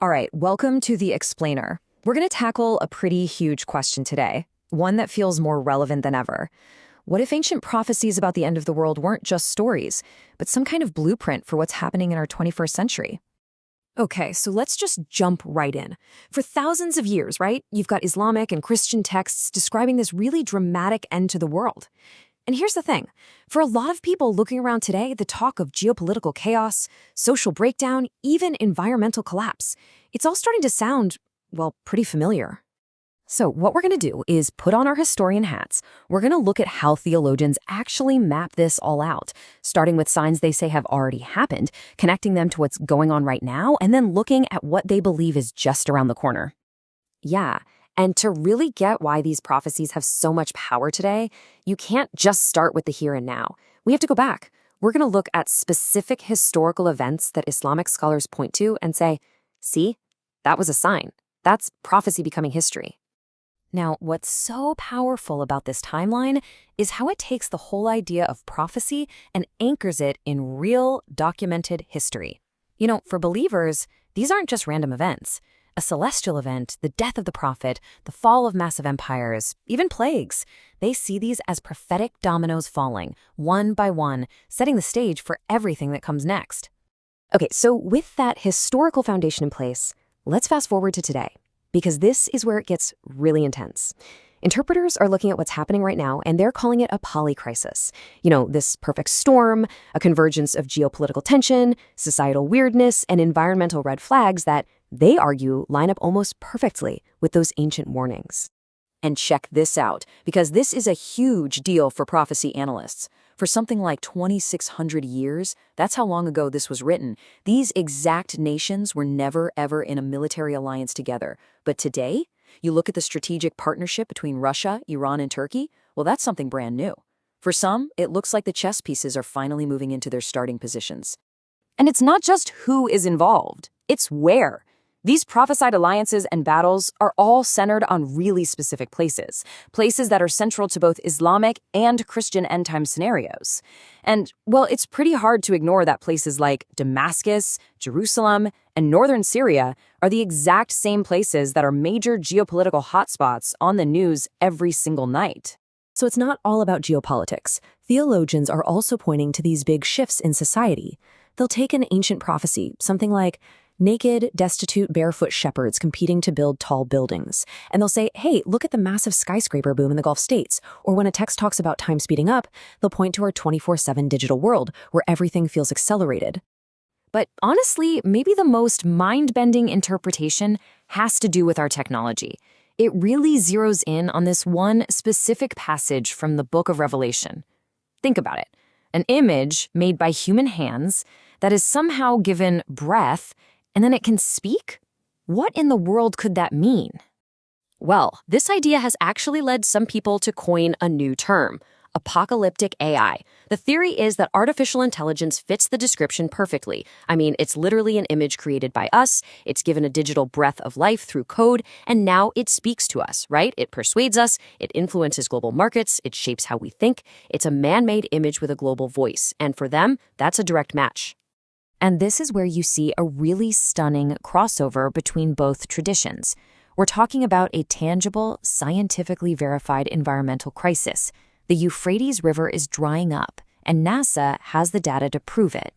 All right, welcome to The Explainer. We're going to tackle a pretty huge question today, one that feels more relevant than ever. What if ancient prophecies about the end of the world weren't just stories, but some kind of blueprint for what's happening in our 21st century? Okay, so let's just jump right in. For thousands of years, right, you've got Islamic and Christian texts describing this really dramatic end to the world. And here's the thing. For a lot of people looking around today, the talk of geopolitical chaos, social breakdown, even environmental collapse, it's all starting to sound, well, pretty familiar. So what we're going to do is put on our historian hats. We're going to look at how theologians actually map this all out, starting with signs they say have already happened, connecting them to what's going on right now, and then looking at what they believe is just around the corner. Yeah. And to really get why these prophecies have so much power today, you can't just start with the here and now. We have to go back. We're going to look at specific historical events that Islamic scholars point to and say, see, that was a sign. That's prophecy becoming history. Now, what's so powerful about this timeline is how it takes the whole idea of prophecy and anchors it in real, documented history. You know, for believers, these aren't just random events. A celestial event, the death of the prophet, the fall of massive empires, even plagues. They see these as prophetic dominoes falling, one by one, setting the stage for everything that comes next. Okay, so with that historical foundation in place, let's fast forward to today, because this is where it gets really intense. Interpreters are looking at what's happening right now, and they're calling it a polycrisis. You know, this perfect storm, a convergence of geopolitical tension, societal weirdness, and environmental red flags that, they argue, line up almost perfectly with those ancient warnings. And check this out, because this is a huge deal for prophecy analysts. For something like 2,600 years, that's how long ago this was written, these exact nations were never, ever in a military alliance together. But today, you look at the strategic partnership between Russia, Iran, and Turkey, well, that's something brand new. For some, it looks like the chess pieces are finally moving into their starting positions. And it's not just who is involved, it's where. These prophesied alliances and battles are all centered on really specific places that are central to both Islamic and Christian end-time scenarios. And, well, it's pretty hard to ignore that places like Damascus, Jerusalem, and northern Syria are the exact same places that are major geopolitical hotspots on the news every single night. So it's not all about geopolitics. Theologians are also pointing to these big shifts in society. They'll take an ancient prophecy, something like naked, destitute, barefoot shepherds competing to build tall buildings. And they'll say, hey, look at the massive skyscraper boom in the Gulf states. Or when a text talks about time speeding up, they'll point to our 24/7 digital world where everything feels accelerated. But honestly, maybe the most mind-bending interpretation has to do with our technology. It really zeroes in on this one specific passage from the book of Revelation. Think about it. An image made by human hands that is somehow given breath, and then it can speak? What in the world could that mean? Well, this idea has actually led some people to coin a new term, apocalyptic AI. The theory is that artificial intelligence fits the description perfectly. I mean, it's literally an image created by us, it's given a digital breath of life through code, and now it speaks to us, right? It persuades us, it influences global markets, it shapes how we think. It's a man-made image with a global voice, and for them, that's a direct match. And this is where you see a really stunning crossover between both traditions. We're talking about a tangible, scientifically verified environmental crisis. The Euphrates River is drying up, and NASA has the data to prove it.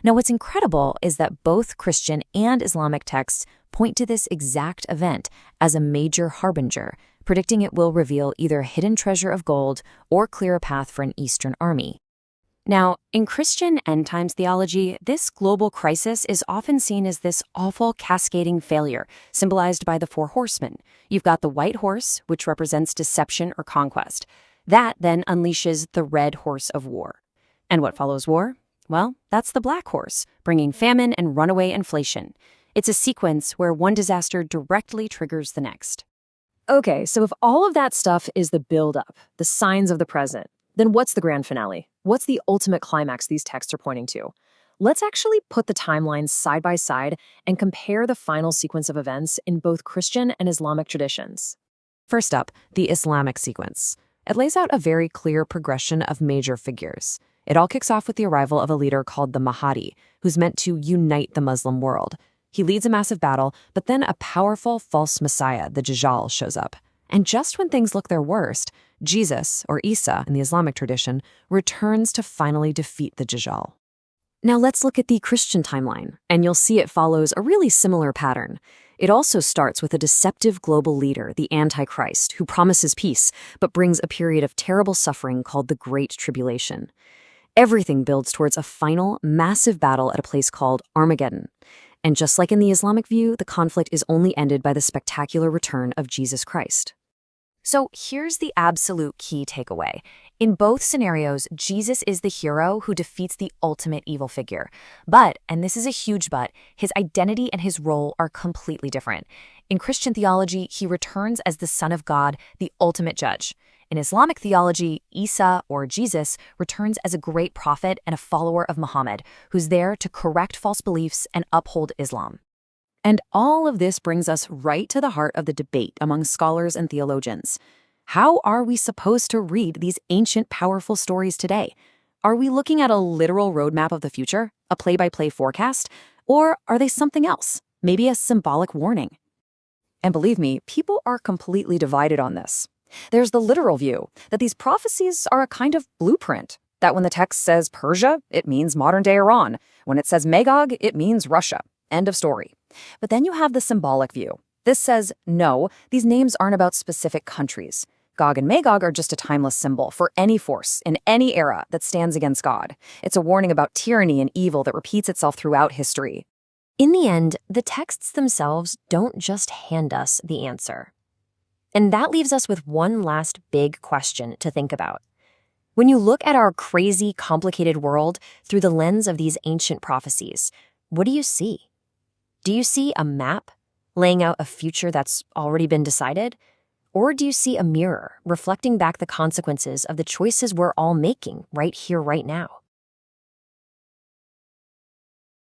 Now, what's incredible is that both Christian and Islamic texts point to this exact event as a major harbinger, predicting it will reveal either a hidden treasure of gold or clear a path for an Eastern army. Now, in Christian end times theology, this global crisis is often seen as this awful cascading failure, symbolized by the four horsemen. You've got the white horse, which represents deception or conquest. That then unleashes the red horse of war. And what follows war? Well, that's the black horse, bringing famine and runaway inflation. It's a sequence where one disaster directly triggers the next. Okay, so if all of that stuff is the build-up, the signs of the present, then what's the grand finale? What's the ultimate climax these texts are pointing to? Let's actually put the timelines side by side and compare the final sequence of events in both Christian and Islamic traditions. First up, the Islamic sequence. It lays out a very clear progression of major figures. It all kicks off with the arrival of a leader called the Mahdi, who's meant to unite the Muslim world. He leads a massive battle, but then a powerful false messiah, the Dajjal, shows up. And just when things look their worst, Jesus, or Isa in the Islamic tradition, returns to finally defeat the Dajjal. Now let's look at the Christian timeline, and you'll see it follows a really similar pattern. It also starts with a deceptive global leader, the Antichrist, who promises peace, but brings a period of terrible suffering called the Great Tribulation. Everything builds towards a final, massive battle at a place called Armageddon. And just like in the Islamic view, the conflict is only ended by the spectacular return of Jesus Christ. So here's the absolute key takeaway. In both scenarios, Jesus is the hero who defeats the ultimate evil figure. But, and this is a huge but, his identity and his role are completely different. In Christian theology, he returns as the Son of God, the ultimate judge. In Islamic theology, Isa, or Jesus, returns as a great prophet and a follower of Muhammad, who's there to correct false beliefs and uphold Islam. And all of this brings us right to the heart of the debate among scholars and theologians. How are we supposed to read these ancient, powerful stories today? Are we looking at a literal roadmap of the future, a play-by-play forecast, or are they something else, maybe a symbolic warning? And believe me, people are completely divided on this. There's the literal view that these prophecies are a kind of blueprint, that when the text says Persia, it means modern-day Iran. When it says Magog, it means Russia. End of story. But then you have the symbolic view. This says, no, these names aren't about specific countries. Gog and Magog are just a timeless symbol for any force in any era that stands against God. It's a warning about tyranny and evil that repeats itself throughout history. In the end, the texts themselves don't just hand us the answer. And that leaves us with one last big question to think about. When you look at our crazy, complicated world through the lens of these ancient prophecies, what do you see? Do you see a map laying out a future that's already been decided? Or do you see a mirror reflecting back the consequences of the choices we're all making right here, right now?